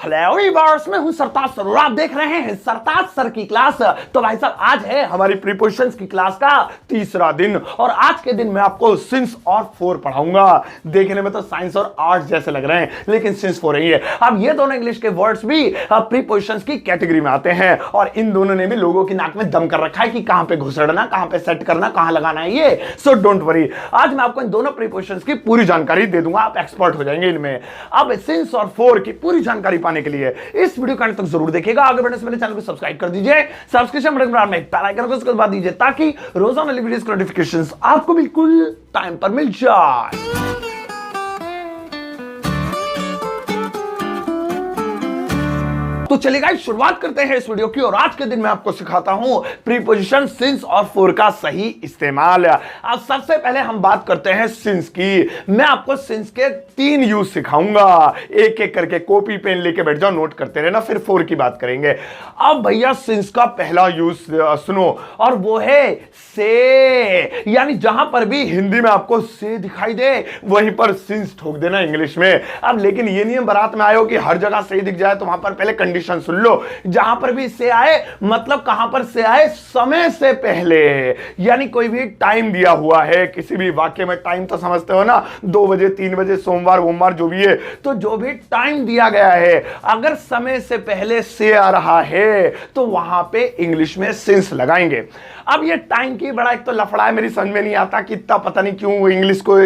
Hello viewers, मैं हूं सरताज sir और आप देख रहे हैं सरताज सर की क्लास। तो भाई साहब, आज है हमारी प्रीपोजिशंस की क्लास का तीसरा दिन और आज के दिन मैं आपको सिंस और फोर पढ़ाऊंगा। देखने में तो साइंस और आर्ट्स जैसे लग रहे हैं, लेकिन सिंस फोर ही है। अब ये दोनों इंग्लिश के वर्ड्स भी प्रीपोजिशंस की कैटेगरी में आते हैं और इन दोनों ने भी लोगों की नाक में दम कर रखा है कि कहां पे घुसड़ना, कहां पे सेट करना, कहां लगाना है ये। सो डोंट वरी, आज मैं आपको इन दोनों प्रीपोजिशंस की पूरी जानकारी दे दूंगा, आप एक्सपर्ट हो जाएंगे इनमें। अब सिंस और फोर की पूरी जानकारी पाने के लिए इस वीडियो का अंत तक जरूर देखिएगा। आगे बढ़ने से मेरे चैनल को सब्सक्राइब कर दीजिए, सब्सक्रिप्शन बटन पर में बेल आइकन को उसके बाद दीजिए ताकि रोजाना वीडियोस की नोटिफिकेशंस आपको बिल्कुल टाइम पर मिल जाए। तो चलिए गाइस, शुरुआत करते हैं इस वीडियो की और आज के दिन मैं आपको सिखाता हूं प्रीपोजिशन सिंस और फोर का सही इस्तेमाल। अब सबसे पहले हम बात करते हैं सिंस की। मैं आपको सिंस के 3 यूज सिखाऊंगा, एक एक करके कॉपी पेन लेके बैठ जाओ, नोट करते रहना, फिर फोर की बात करेंगे। अब भैया सिंस का पहला यूज सुनो और वो है से, यानी जहां पर भी हिंदी में आपको से दिखाई दे वहीं पर सिंस ठोक देना इंग्लिश में। अब लेकिन ये नियम बारात में आयो कि हर जगह से दिख जाए, तो वहां पर पहले कंडीशन सुन लो। जहां पर भी से आए मतलब कहां पर से आए, समय से पहले, यानी कोई भी टाइम दिया हुआ है किसी भी वाक्य में। टाइम तो समझते हो ना, 2 बजे 3 बजे, सोमवार वोमवार जो भी है, तो जो भी टाइम दिया गया है अगर समय से पहले से आ रहा है तो वहां पे इंग्लिश में सिंस लगाएंगे। अब ये टाइम की बड़ा एक तो लफड़ा है, मेरी समझ में नहीं आता कि इतना पता नहीं क्यों इंग्लिश को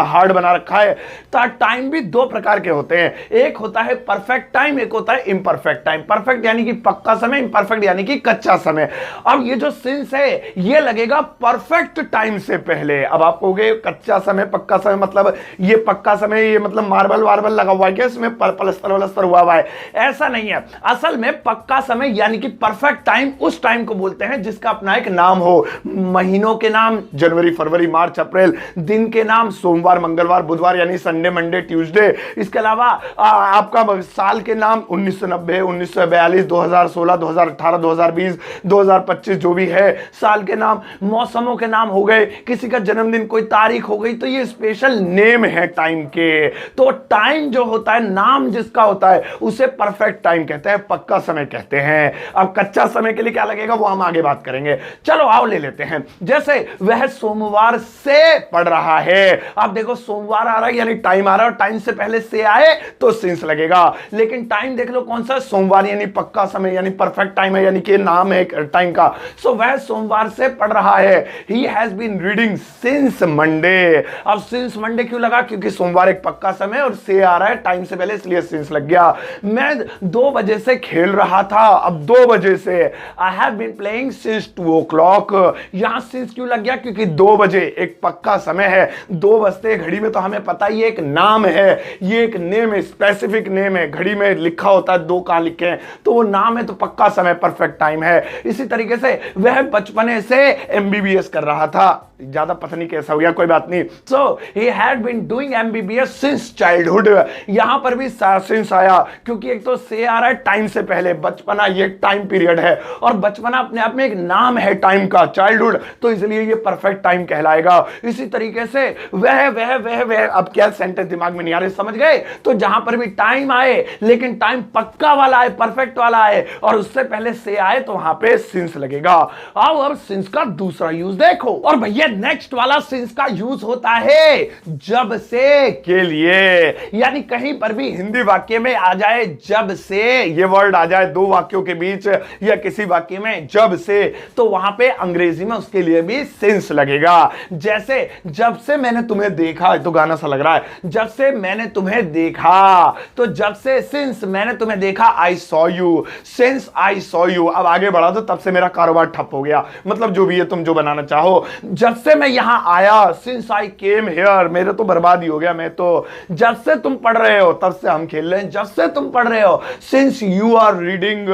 हार्ड बना रखा है। तो टाइम भी 2 प्रकार के होते हैं, एक होता है परफेक्ट टाइम, एक होता है इम्परफेक्ट टाइम। परफेक्ट यानी कि पक्का समय, इम्परफेक्ट यानी कि कच्चा समय। अब ये जो सिंस है ये लगेगा परफेक्ट टाइम से पहले। अब आप कहोगे कच्चा समय पक्का समय, मतलब ये पक्का समय ये मतलब मार्बल वार्बल लगा हुआ है क्या, इसमें पलस्तर वलस्तर हुआ है? ऐसा नहीं है। असल में पक्का समय यानी कि परफेक्ट टाइम उस टाइम को बोलते हैं जिसका अपना एक नाम हो। महीनों के नाम जनवरी फरवरी मार्च अप्रैल, दिन के नाम सोमवार मंगलवार बुधवार यानी संडे मंडे ट्यूसडे। इसके अलावा आपका साल के नाम 1990 1942 2016 2018 2020 2025 जो भी है साल के नाम। मौसमों के नाम हो गए, किसी का जन्मदिन कोई तारीख हो गई, तो ये स्पेशल नेम है टाइम के। तो टाइम जो होता है, नाम जिसका होता है, उसे परफेक्ट टाइम कहते हैं, पक्का समय कहते हैं। अब कच्चा समय के लिए क्या लगेगा वो हम आगे बात करेंगे। चलो आओ ले लेते हैं। जैसे वह सोमवार से पढ़ रहा है। अब देखो सोमवार आ रहा है यानी टाइम आ रहा है और टाइम से पहले से आए तो सिंस लगेगा। लेकिन टाइम देख लो कौन सा, सोमवार यानी पक्का समय यानी परफेक्ट टाइम है, यानी कि नाम है टाइम का। सो वह सोमवार से पढ़ रहा है। He has been reading since Monday. अब सिंस मंडे क्यों लगा? क्योंकि सोमवार एक पक्का समय और से आ रहा है टाइम से पहले, इसलिए सिंस लग गया। मैं 2 बजे से खेल रहा था। अब 2 बजे से, I have been playing since 2 o'clock। यहां सिंस क्यों लग गया? क्योंकि 2 बजे एक पक्का समय है। 2 बजते घड़ी में तो हमें पता ही एक नाम है, ये एक नेम है, स्पेसिफिक नेम है। घड़ी में लिखा होता है 2 कहां लिखे हैं, तो वो नाम है, तो पक्का समय परफेक्ट टाइम है। इसी तरीके से वह बचपने से एमबीबीएस कर रहा था। ज्यादा पता नहीं कैसा हो गया, कोई बात नहीं। So he had been doing MBBS since childhood. यहां पर भी सिंस आया क्योंकि एक तो से आ रहा है टाइम से पहले, बचपना ये टाइम पीरियड है और बचपना अपने आप में एक नाम है टाइम का, चाइल्डहुड, तो इसलिए ये परफेक्ट टाइम कहलाएगा। इसी तरीके से वह वह वह वह, अब क्या सेंटेंस दिमाग में नहीं आ रहे, समझ गए? तो जहां पर भी टाइम आए लेकिन टाइम पक्का वाला है, परफेक्ट वाला है और उससे पहले से आए तो वहां पे सिंस लगेगा। अब सिंस का दूसरा यूज देखो। और भैया नेक्स्ट वाला सिंस का यूज होता है जब से के लिए, यानी कहीं पर भी हिंदी वाक्य में आ जाए जब से, ये वर्ड आ जाए 2 वाक्यों के बीच या किसी वाक्य में जब से, तो वहां पे अंग्रेजी में उसके लिए भी सिंस लगेगा। जैसे जब से मैंने तुम्हें देखा, तो गाना सा लग रहा है, जब से मैंने तुम्हें देखा, तो जब से सिंस मैंने तुम्हें देखा, I saw you, since I saw you. अब आगे बढ़ा तो तब से मेरा कारोबार ठप हो गया, मतलब जो भी है तुम जो बनाना चाहो। जब से मैं यहां आया, सिंस आई केम हियर, मेरे तो बर्बाद ही हो गया मैं तो। जब से तुम पढ़ रहे हो, तब से हम खेल रहे हैं। जब से तुम पढ़ रहे हो, सिंस यू आर रीडिंग।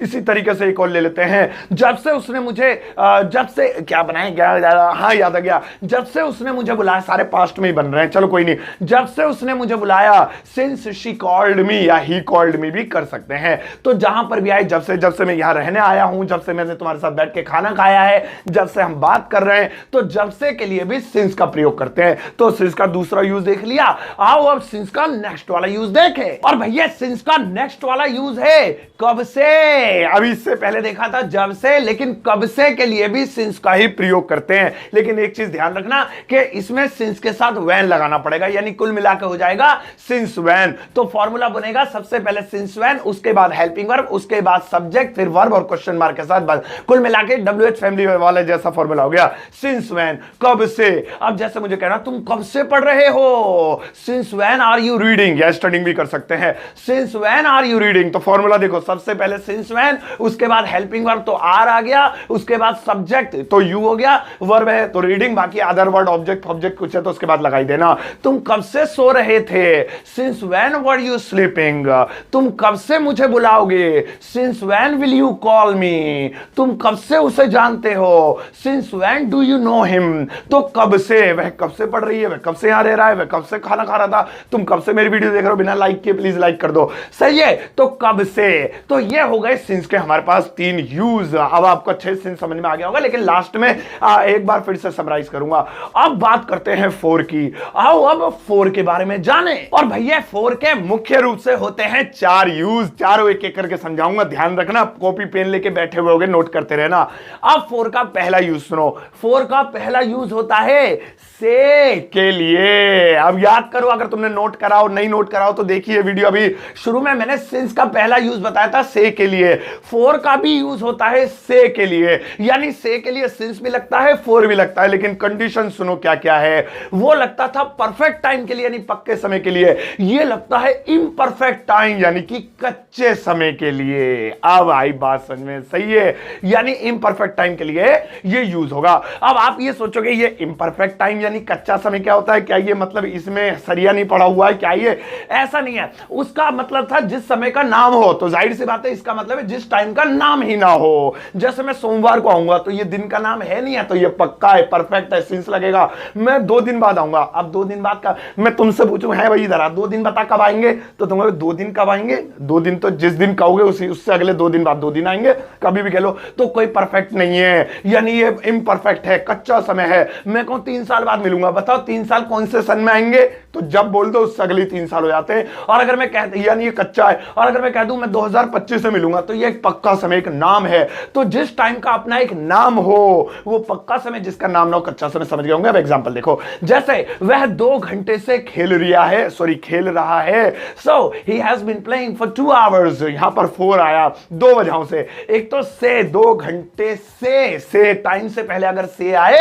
इसी तरीके से एक और ले लेते हैं, जब से उसने मुझे जब से क्या बनाया गया, हाँ याद आ गया, जब से उसने मुझे बुलाया, सारे पास्ट में ही बन रहे हैं, चलो कोई नहीं, जब से उसने मुझे बुलाया, सिंस शी कॉल्ड मी या ही कॉल्ड मी भी कर सकते हैं। तो जहां पर भी आए, जब से मैं यहां रहने आया हूं, जब से मैंने तुम्हारे साथ बैठ के खाना खाया है, जब से हम बात कर रहे हैं, तो जब से के लिए भी सिंस का प्रयोग करते हैं। तो सिंस का दूसरा यूज देख लिया, आओ अब सिंस का नेक्स्ट वाला यूज देखें। और भैया सिंस का नेक्स्ट वाला यूज है कब से। अभी इससे पहले देखा था जब से, लेकिन कब से के लिए भी सिंस का ही प्रयोग करते हैं। लेकिन एक चीज ध्यान रखना कि इसमें सिंस के साथ वैन लगाना पड़ेगा, यानी कुल मिलाकर हो जाएगा सिंस वैन। तो फॉर्मूला बनेगा सबसे पहले सिंस वैन, उसके बाद हेल्पिंग वर्ब, उसके बाद सब्जेक्ट, फिर वर्ब और क्वेश्चन मार्क के साथ, बस कुल मिलाकर WH फैमिली वाले जैसा फॉर्मूला हो गया, सिंस वैन, कब से। अब जैसे मुझे कहना तुम कब से पढ़ रहे हो, since when are you reading, या स्टडिंग भी कर सकते हैं, since when are you reading. तो फॉर्मूला देखो, सबसे पहले सिंस वैन, उसके बाद हेल्पिंग वर्ब तो आर आ गया, उसके बाद सब्जेक्ट तो यू हो गया, वर्ब है तो रीडिंग, बाकी अदर वर्ड ऑब्जेक्ट ऑब्जेक्ट कुछ है तो उसके बाद लगाई देना। तुम कब से सो रहे थे, since when were you sleeping. तुम कब से मुझे बुलाओगे, since when will you call me. तुम कब से उसे जानते हो, since when do you know him. तो कब से, वह कब से पढ़ रही है, वह कब से यहां रह रहा है, वह कब से खाना खा रहा था, तुम कब से मेरी वीडियो देख रहे हो, बिना लाइक के प्लीज लाइक कर दो, सही है। तो कब से, तो ये हो गए सिंस के हमारे पास 3 यूज। अब आपको अच्छे से समझ में आ गया होगा, लेकिन लास्ट में एक बार फिर से समराइज करूंगा। अब बात करते हैं 4 की। आओ अब 4 के बारे में जाने। और भैया 4 के मुख्य रूप से होते हैं 4 यूज, चारों एक एक करके समझाऊंगा, ध्यान रखना, कॉपी पेन लेके बैठे हुए होगे, नोट करते रहना। अब 4 का पहला यूज सुनो। 4 का पहला यूज होता है से के लिए। अब याद करो, अगर तुमने नोट कराओ, नहीं नोट कराओ तो देखिए वीडियो, अभी शुरू में मैंने सिंस का पहला यूज बताया था से के लिए। 4 का भी यूज होता है से के लिए, यानी से के लिए सिंस भी लगता है, 4 भी लगता है, लेकिन कंडीशन सुनो क्या क्या है। वो लगता था परफेक्ट टाइम के लिए, यानी पक्के समय के लिए, ये लगता है इम्परफेक्ट टाइम, यानी कि कच्चे समय के लिए। अब आई बात समझ में, सही है, यानी इम्परफेक्ट टाइम के लिए ये यूज होगा। अब आप ये सोचोगे ये इम्परफेक्ट टाइम यानी कच्चा समय क्या होता है, क्या ये मतलब इसमें सरिया नहीं पड़ा हुआ है, क्या ये, ऐसा नहीं है। उसका मतलब था जिस समय का नाम हो, तो जाहिर सी बात है इसका मतलब है जिस टाइम का नाम ही ना हो। जैसे मैं सोमवार को आऊंगा तो ये दिन का नाम है नहीं है, तो ये पक्का है, परफेक्ट है, सिंस लगेगा। मैं 2 दिन बाद आऊंगा, अब 2 दिन बाद का मैं तुमसे पूछूं, है भाई इधर आ, 2 दिन बता कब आएंगे, तो तुम्हारे 2 दिन कब आएंगे, 2 दिन तो जिस दिन कहोगे उसी उससे अगले 2 दिन बाद 2 दिन आएंगे, कभी भी कह लो। तो कोई परफेक्ट नहीं है, यानी ये इम्परफेक्ट है, कच्चा समय है। मैं कहूं 3 साल बाद मिलूंगा, बताओ 3 साल कौन से सन में आएंगे, तो जब बोल दो उससे अगले 3 साल हो जाते हैं। और अगर मैं कहता यानी ये कच्चा है, और अगर मैं कह दूं मैं 2025 से मिलूंगा, तो ये एक पक्का समय, एक नाम है। तो जिस टाइम का अपना एक नाम हो वो पक्का समय, जिसका नाम ना हो कच्चा समय, समझ गए होंगे। अब एग्जांपल देखो, जैसे वह 2 घंटे से खेल रहा है, so he has been playing for 2 hours. यहां पर 4 आया 2 वजहों से। एक तो से 2 घंटे से टाइम से पहले अगर से आए,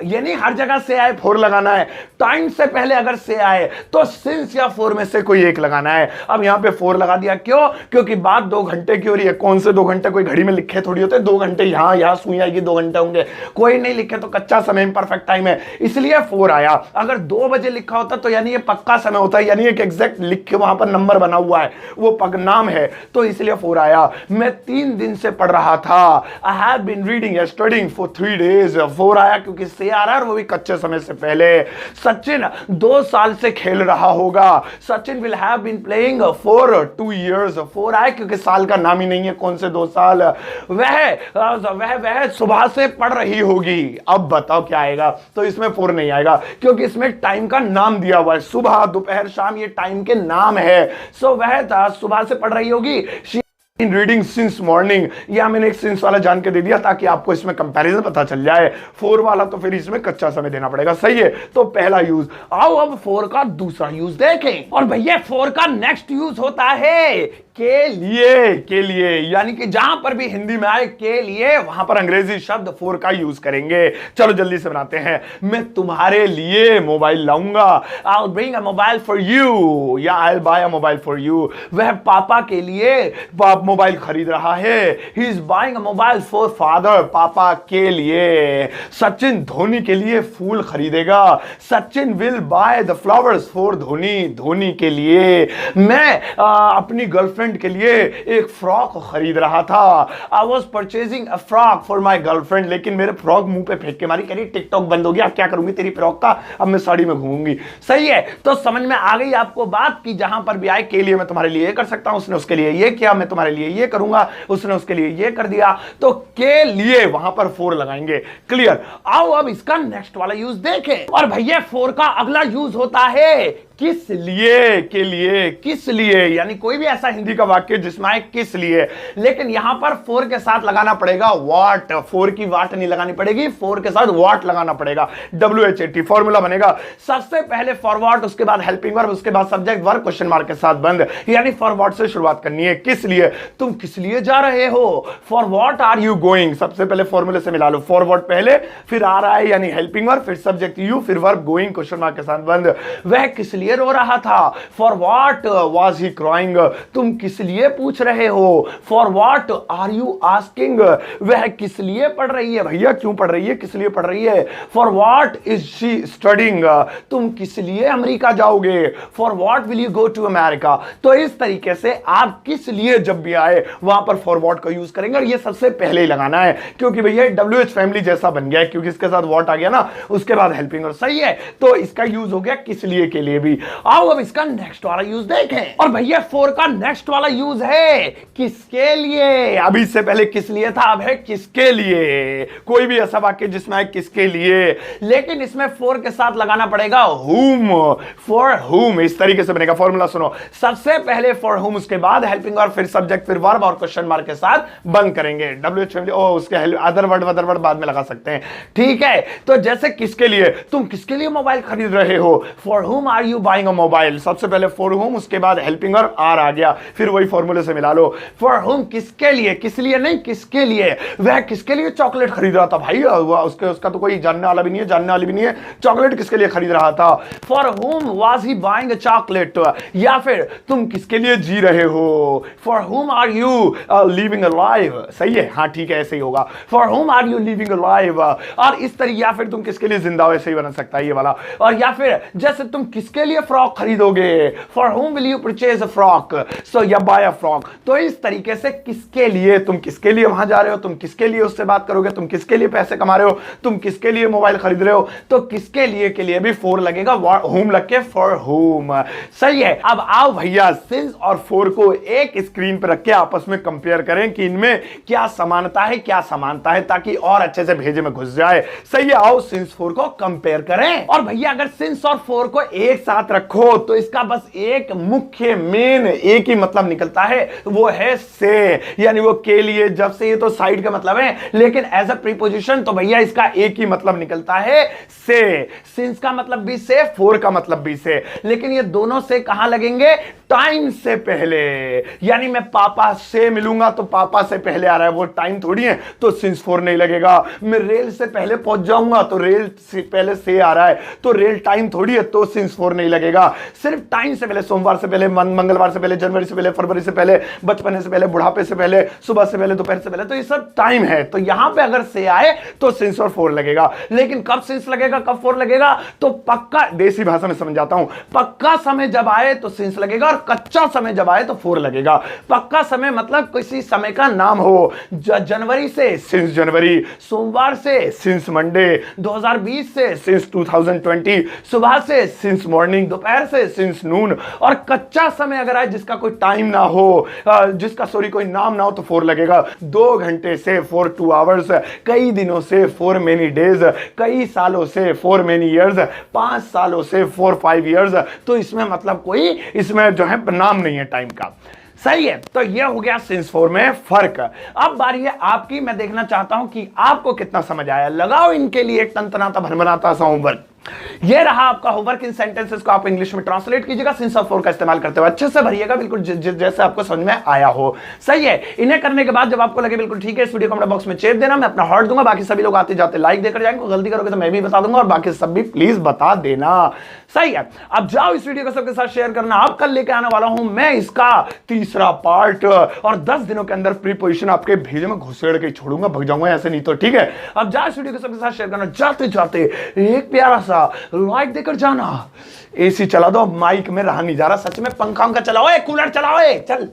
यानी हर जगह से आए 4 लगाना है, टाइम से पहले अगर से आए तो सिंस या 4 में से कोई एक लगाना है। अब यहां पे 4 लगा दिया, क्यों, क्योंकि बात 2 घंटे की हो रही है। कौन से 2 घंटे, कोई घड़ी में लिखे थोड़ी होते, 2 घंटे यहां सुई आएगी 2 घंटे होंगे, कोई नहीं लिखे तो कच्चा समय, परफेक्ट टाइम है, इसलिए 4 आया। अगर 2 बजे लिखा होता तो यानी ये पक्का समय होता है, यानी एक एग्जैक्ट लिख के वहां पर नंबर बना हुआ है, वो पग नाम है, तो इसलिए 4 आया। मैं 3 दिन से पढ़ रहा था, आई हैव बीन रीडिंग या स्टडिंग फॉर 3 डेज। 4 आया क्योंकि से आ रहा है, और वो भी कच्चे समय से पहले। सचिन 2 साल से खेल रहा होगा, Sachin will have been playing for 2 years. 4 आया क्योंकि साल का नाम ही नहीं है, कौन से 2 साल। वह सुबह से पढ़ रही होगी। अब बताओ क्या आएगा, तो इसमें 4 नहीं आएगा, क्योंकि इसमें टाइम का नाम दिया हुआ है, सुबह दोपहर शाम, ये टाइम के नाम है। सो वह सुबह से पढ़ रही होगी, इन रीडिंग सिंस मॉर्निंग। या मैंने एक सिंस वाला जान के दे दिया ताकि आपको इसमें कंपैरिजन पता चल जाए। 4 वाला तो फिर इसमें कच्चा समय देना पड़ेगा, सही है। तो पहला यूज। आओ अब 4 का दूसरा यूज देखें। और भैया 4 का नेक्स्ट यूज होता है के लिए, यानी कि जहां पर भी हिंदी में आए के लिए, वहां पर अंग्रेजी शब्द 4 का यूज करेंगे। चलो जल्दी से बनाते हैं। मैं तुम्हारे लिए मोबाइल लाऊंगा, I will bring a mobile for you, या I will buy a mobile for you. वह पापा के लिए मोबाइल खरीद रहा है। He is buying a mobile for father, पापा के लिए। सचिन धोनी के लिए फूल खरीदेगा। Sachin will buy the flowers for Dhoni, Dhoni के लिए। मैं अपनी गर्लफ्रेंड के लिए एक फ्रॉक खरीद रहा था। I was purchasing a frock for my girlfriend, लेकिन मेरे फ्रॉक मुंह पे फेंक के मारी, कह रही टिकटॉक बंद हो गया, क्या करूंगी तेरी फ्रॉक का, अब मैं साड़ी में घूमूंगी। सही है, तो समझ में आ गई आपको बात कि जहां पर भी आए के लिए मैं तुम्हारे लिए ये कर सकता हूं, उसने उसके लिए ये किया, मैं तुम्हारे लिए ये करूंगा, उसने उसके लिए ये कर दिया, तो के लिए वहां पर फोर लगाएंगे। क्लियर। आओ अब इसका नेक्स्ट वाला यूज देखें। और भैया फोर का अगला यूज होता है किस लिए, के लिए, किस लिए, यानी कोई भी ऐसा हिंदी का वाक्य जिसमें आए किस लिए, लेकिन यहां पर फोर के साथ लगाना पड़ेगा व्हाट। फोर की वाट नहीं लगानी पड़ेगी, फोर के साथ व्हाट लगाना पड़ेगा। WHAT फॉर्मूला बनेगा। सबसे पहले फॉर व्हाट, उसके बाद हेल्पिंग वर्ब, उसके बाद सब्जेक्ट वर्ब क्वेश्चन मार्क के साथ बंद, यानी फॉर व्हाट से शुरुआत करनी है। किस लिए, तुम किस लिए जा रहे हो। For what are you going, सबसे पहले फॉर्मूले से मिला लो। फॉर व्हाट पहले, फिर आ रहा है यानी हेल्पिंग वर्ब, फिर सब्जेक्ट यू, फिर वर्ब गोइंग क्वेश्चन मार्क के साथ बंद। वह किस लिए रो रहा था। For what was he crying, तुम किस लिए पूछ रहे हो। For what are you asking, वह किस लिए पढ़ रही है, भैया क्यों पढ़ रही है, किस लिए पढ़ रही है। For what is she studying, तुम किस लिए अमेरिका जाओगे। For what will you go to America. तो इस तरीके से आप किस लिए जब भी आए वहां पर फॉर व्हाट का यूज करेंगे, और ये सबसे पहले ही लगाना है, क्योंकि भैया WH फैमिली जैसा बन गया है, क्योंकि इसके साथ व्हाट आ गया ना, उसके बाद हेल्पिंग। और सही है, तो इसका यूज हो गया किस लिए के लिए भी। आओ अब इसका नेक्स्ट वाला यूज देखें। और भैया फोर का नेक्स्ट वाला यूज है किसके लिए। अभी इससे पहले किस लिए था, अब है किसके लिए। कोई भी ऐसा वाक्य जिसमें है किसके लिए, लेकिन इसमें फोर के साथ लगाना पड़ेगा whom, फॉर whom। इस तरीके से बनेगा फॉर्मूला, सुनो। सबसे पहले फॉर whom, उसके बाद हेल्पिंग वर्ब, फिर सब्जेक्ट, फिर वर्ब और क्वेश्चन मार्क के साथ बंद करेंगे। WH फैमिली, उसके अदर वर्ड बाद में लगा सकते हैं, ठीक है। तो जैसे किसके लिए, तुम किसके लिए मोबाइल खरीद रहे हो। For whom are you buying a mobile, सबसे पहले फॉर whom, उसके बाद हेल्पिंग वर्ब आर आ गया, फिर वही फॉर्मूले से मिला लो। फॉर whom किसके लिए, किस लिए नहीं किसके लिए। वह किसके लिए चॉकलेट खरीद रहा था, भाई उसका तो कोई जानने वाला भी नहीं है, जानने वाली भी नहीं है, चॉकलेट किसके लिए खरीद रहा था। For whom was he buying a chocolate, या फिर तुम किसके लिए जी रहे हो। For whom are you living a life, सही है, हाँ ठीक है, ऐसे ही होगा। For whom are you living a life, और इस तरह, या फिर तुम किसके लिए जिंदा हो, ऐसे ही बन सकता है ये वाला। और या फिर जैसे तुम किसके लिए फ्रॉक खरीदोगे। For whom will you purchase a frock, so या buy a frock। तो इस तरीके से किसके लिए, तुम किसके लिए वहां जा रहे हो, तुम किसके लिए उससे बात करोगे, तुम किसके लिए पैसे कमा रहे हो, तुम किसके लिए मोबाइल खरीद रहे हो, तो किसके लिए के लिए भी फोर लगेगा, whom लग के फॉर whom। सही है। अब आओ भैया सिंस और फोर को एक स्क्रीन पर रख के आपस में कंपेयर करें कि इनमें क्या समानता है क्या समानता है, ताकि और अच्छे से भेजे में घुस जाए। सही है, आओ सिंस फोर को कंपेयर करें। और भैया अगर सिंस और फोर को एक साथ रखो तो इसका बस एक मुख्य मेन एक ही मतलब निकलता है, वो है से, यानी वो के लिए। जब से ये तो साइड का मतलब है, लेकिन एज अ प्रीपोजिशन तो भैया इसका एक ही मतलब निकलता है से। सिंस का मतलब भी से, फोर का मतलब भी से, लेकिन ये दोनों से कहां लगेंगे, टाइम से पहले। यानी मैं पापा से मिलूंगा तो पापा से पहले आ रहा है, वो टाइम थोड़ी है, तो सिंस फोर नहीं लगेगा। मैं रेल से पहले पहुंच जाऊंगा तो रेल से पहले से आ रहा है, तो रेल टाइम थोड़ी है, तो सिंस फोर नहीं लगेगा। सिर्फ टाइम से पहले, सोमवार से पहले, मंगलवार से पहले, जनवरी से पहले, फरवरी से पहले, बचपन से पहले, बुढ़ापे से पहले, सुबह से पहले, दोपहर से पहले, तो ये सब टाइम है। तो यहां पे अगर से आए तो सिंस और फोर लगेगा। लेकिन कब सिंस लगेगा कब फोर लगेगा, तो पक्का देसी भाषा में समझ जाता हूं, पक्का समय जब आए तो सिंस लगेगा, और कच्चा समय जब आए तो फोर लगेगा। पक्का समय मतलब किसी समय का नाम हो, जनवरी से सिंस जनवरी, सोमवार से सिंस मंडे, 2020 से सिंस 2020, सुबह से सिंस मॉर्निंग, दोपहर से सिंस नून। और कच्चा समय अगर आए जिसका कोई टाइम ना हो, जिसका कोई नाम ना हो, तो फोर लगेगा। 2 घंटे से फॉर 2 आवर्स, कई दिनों से फॉर मेनी डेज, कई सालों से फॉर मेनी ईयर्स, 5 सालों से फॉर 5 ईयर्स। तो इसमें मतलब कोई इसमें जो है नाम नहीं है टाइम का। सही है, तो यह हो गया सिंस फोर में फर्क। अब बारी है आपकी, मैं देखना चाहता हूं कि आपको कितना समझ आया। लगाओ इनके लिए एक तनतनाता भनभनाता सा होमवर्क। ये रहा आपका होमवर्क। इन सेंटेंसेस को आप इंग्लिश में ट्रांसलेट कीजिएगा, सिंस ऑफ फॉर का इस्तेमाल करते हुए अच्छे से भरिएगा, बिल्कुल जैसे आपको समझ में आया हो। सही है। इन्हें करने के बाद जब आपको लगे बिल्कुल ठीक है, इस वीडियो को कमेंट बॉक्स में चेप देना, मैं अपना हार्ट दूंगा। बाकी सभी लोग आते जाते लाइक देकर जाएंगे, गलती करोगे तो मैं भी बता दूंगा, और बाकी सब भी प्लीज बता देना। सही है। अब जाओ इस वीडियो को सबके साथ शेयर करना। अब कल लेके आने वाला हूं मैं इसका तीसरा पार्ट, और 10 दिनों के अंदर प्रीपोजिशन आपके भेजे में घुसेड़ के छोड़ूंगा, भग जाऊंगा ऐसे नहीं तो। ठीक है। अब जाओ इस वीडियो को सबके साथ शेयर करना। जाते जाते एक प्यारा सा लाइक देकर जाना। एसी चला दो, अब माइक में रहा नहीं जा रहा, सच में पंखा चलाओ, कूलर चलाओ, चल।